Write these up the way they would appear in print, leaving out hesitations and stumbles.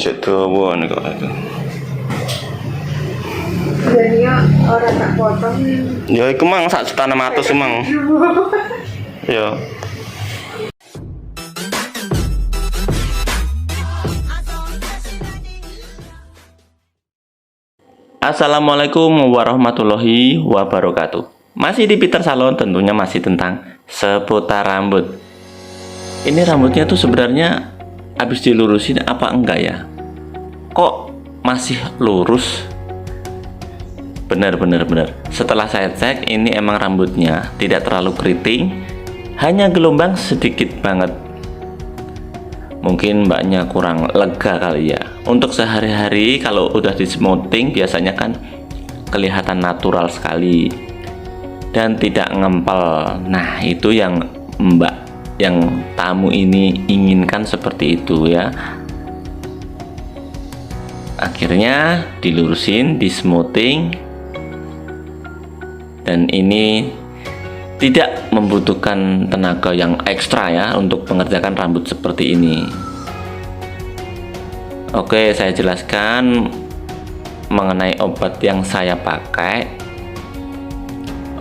Cek dawa niku. Iya orang tak potong. Ya iku mang sak juta 600 mang. Ya. Assalamualaikum warahmatullahi wabarakatuh. Masih di Peter Salon, tentunya masih tentang seputar rambut. Ini rambutnya tuh sebenarnya habis dilurusin apa enggak ya? Kok masih lurus? Benar. Setelah saya cek, ini emang rambutnya tidak terlalu keriting, hanya gelombang sedikit banget. Mungkin mbaknya kurang lega kali ya. Untuk sehari-hari kalau udah di smoothing biasanya kan kelihatan natural sekali dan tidak ngempel. Nah, itu yang mbak yang tamu ini inginkan seperti itu ya. Akhirnya dilurusin, di smoothing, dan ini tidak membutuhkan tenaga yang ekstra ya untuk mengerjakan rambut seperti ini. Oke, saya jelaskan mengenai obat yang saya pakai.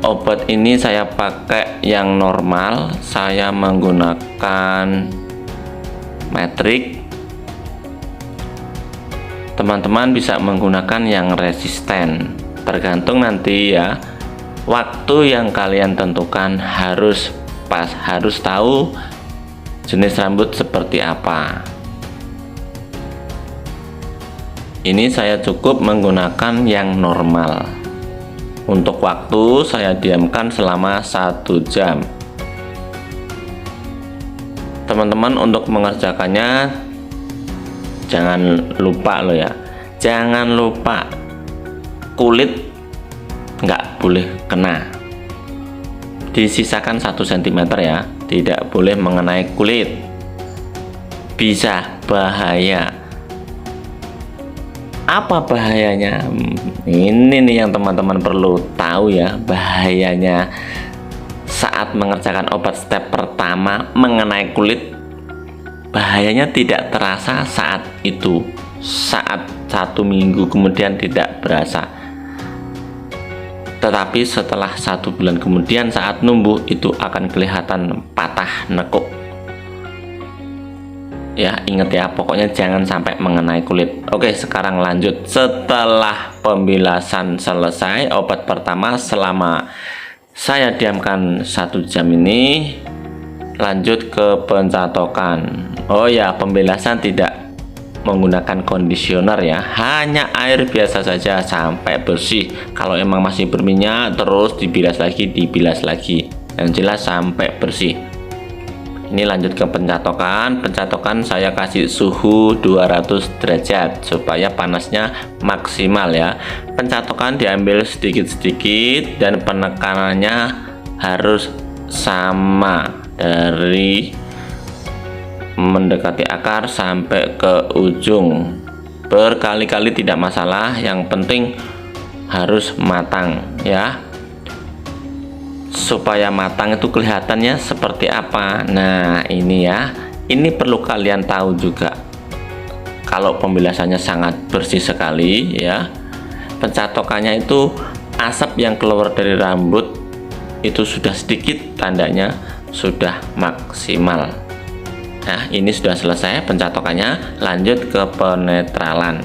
Obat ini saya pakai yang normal, saya menggunakan Matrix. Teman-teman bisa menggunakan yang resisten, tergantung nanti ya. Waktu yang kalian tentukan harus pas, harus tahu jenis rambut seperti apa. Ini saya cukup menggunakan yang normal. Untuk waktu saya diamkan selama 1 jam. Teman-teman untuk mengerjakannya jangan lupa loh ya. Jangan lupa kulit nggak boleh kena, disisakan 1 cm ya, tidak boleh mengenai kulit, bisa bahaya. Apa bahayanya? Ini nih yang teman-teman perlu tahu ya, bahayanya saat mengerjakan obat step pertama mengenai kulit. Bahayanya tidak terasa saat itu, saat 1 minggu kemudian tidak berasa, tetapi setelah 1 bulan kemudian saat numbuh itu akan kelihatan patah nekuk ya. Ingat ya, pokoknya jangan sampai mengenai kulit. Oke, sekarang lanjut. Setelah pembilasan selesai, obat pertama selama saya diamkan 1 jam ini, lanjut ke pencatokan. Oh ya, pembilasan tidak menggunakan conditioner ya, hanya air biasa saja sampai bersih. Kalau emang masih berminyak terus dibilas lagi, yang jelas sampai bersih. Ini lanjut ke pencatokan. Pencatokan saya kasih suhu 200 derajat supaya panasnya maksimal ya. Pencatokan diambil sedikit-sedikit dan penekanannya harus sama, dari mendekati akar sampai ke ujung. Berkali-kali tidak masalah, yang penting harus matang ya. Supaya matang itu kelihatannya seperti apa. Nah, ini ya, ini perlu kalian tahu juga. Kalau pembilasannya sangat bersih sekali ya, pencatokannya itu asap yang keluar dari rambut itu sudah sedikit, tandanya sudah maksimal. Nah, ini sudah selesai pencatokannya. Lanjut ke penetralan.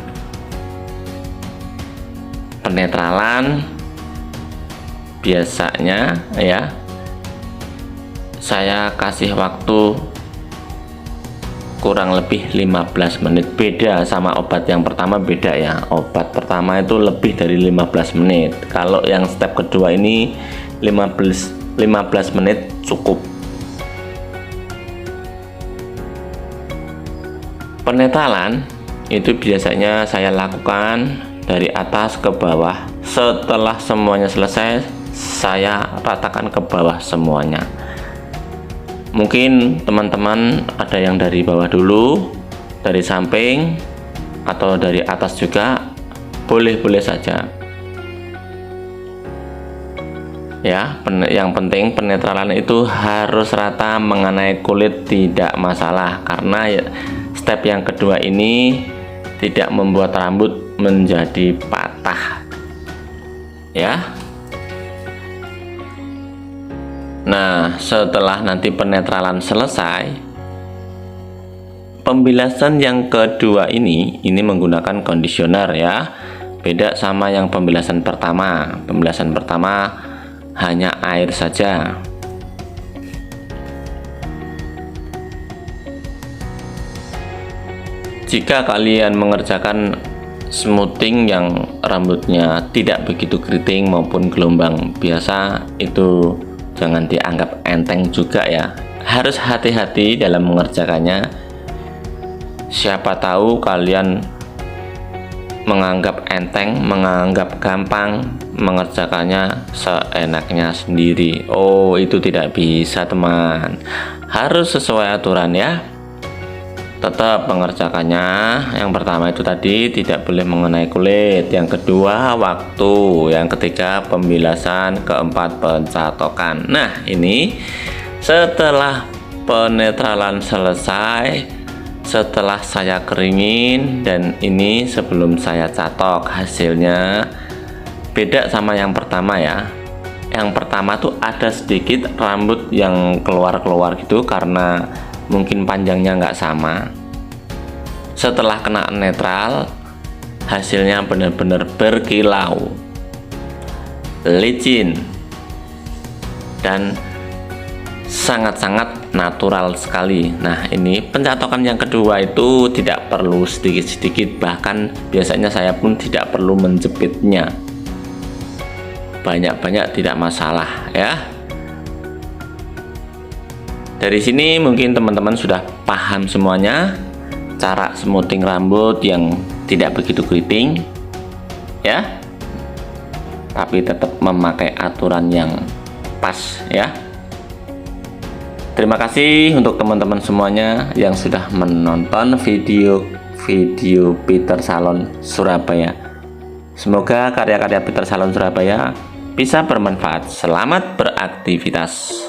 Penetralan biasanya ya, saya kasih waktu kurang lebih 15 menit. Beda sama obat yang pertama, beda ya. Obat pertama itu lebih dari 15 menit. Kalau yang step kedua ini 15 menit cukup. Penetralan itu biasanya saya lakukan dari atas ke bawah. Setelah semuanya selesai, saya ratakan ke bawah semuanya. Mungkin teman-teman ada yang dari bawah dulu, dari samping, atau dari atas juga, boleh-boleh saja ya. Yang penting penetralan itu harus rata, mengenai kulit tidak masalah, karena step yang kedua ini tidak membuat rambut menjadi patah ya. Nah, setelah nanti penetralan selesai, pembilasan yang kedua ini menggunakan conditioner ya. Beda sama yang pembilasan pertama. Pembilasan pertama hanya air saja. Jika kalian mengerjakan smoothing yang rambutnya tidak begitu keriting maupun gelombang biasa, itu jangan dianggap enteng juga ya. Harus hati-hati dalam mengerjakannya. Siapa tahu kalian menganggap enteng, menganggap gampang, mengerjakannya seenaknya sendiri. Oh, itu tidak bisa teman. Harus sesuai aturan ya. Tetap mengerjakannya. Yang pertama itu tadi tidak boleh mengenai kulit. Yang kedua waktu. Yang ketiga pembilasan. Keempat pencatokan. Nah, ini setelah penetralan selesai, setelah saya keringin, dan ini sebelum saya catok, hasilnya beda sama yang pertama ya. Yang pertama tuh ada sedikit rambut yang keluar-keluar gitu karena mungkin panjangnya nggak sama. Setelah kena netral, hasilnya benar-benar berkilau, licin, dan sangat-sangat natural sekali. Nah, ini pencatokan yang kedua itu tidak perlu sedikit-sedikit, bahkan biasanya saya pun tidak perlu menjepitnya. Banyak-banyak tidak masalah ya. Dari sini mungkin teman-teman sudah paham semuanya cara smoothing rambut yang tidak begitu keriting ya, tapi tetap memakai aturan yang pas ya. Terima kasih untuk teman-teman semuanya yang sudah menonton video Peter Salon Surabaya. Semoga karya-karya Peter Salon Surabaya bisa bermanfaat. Selamat beraktivitas.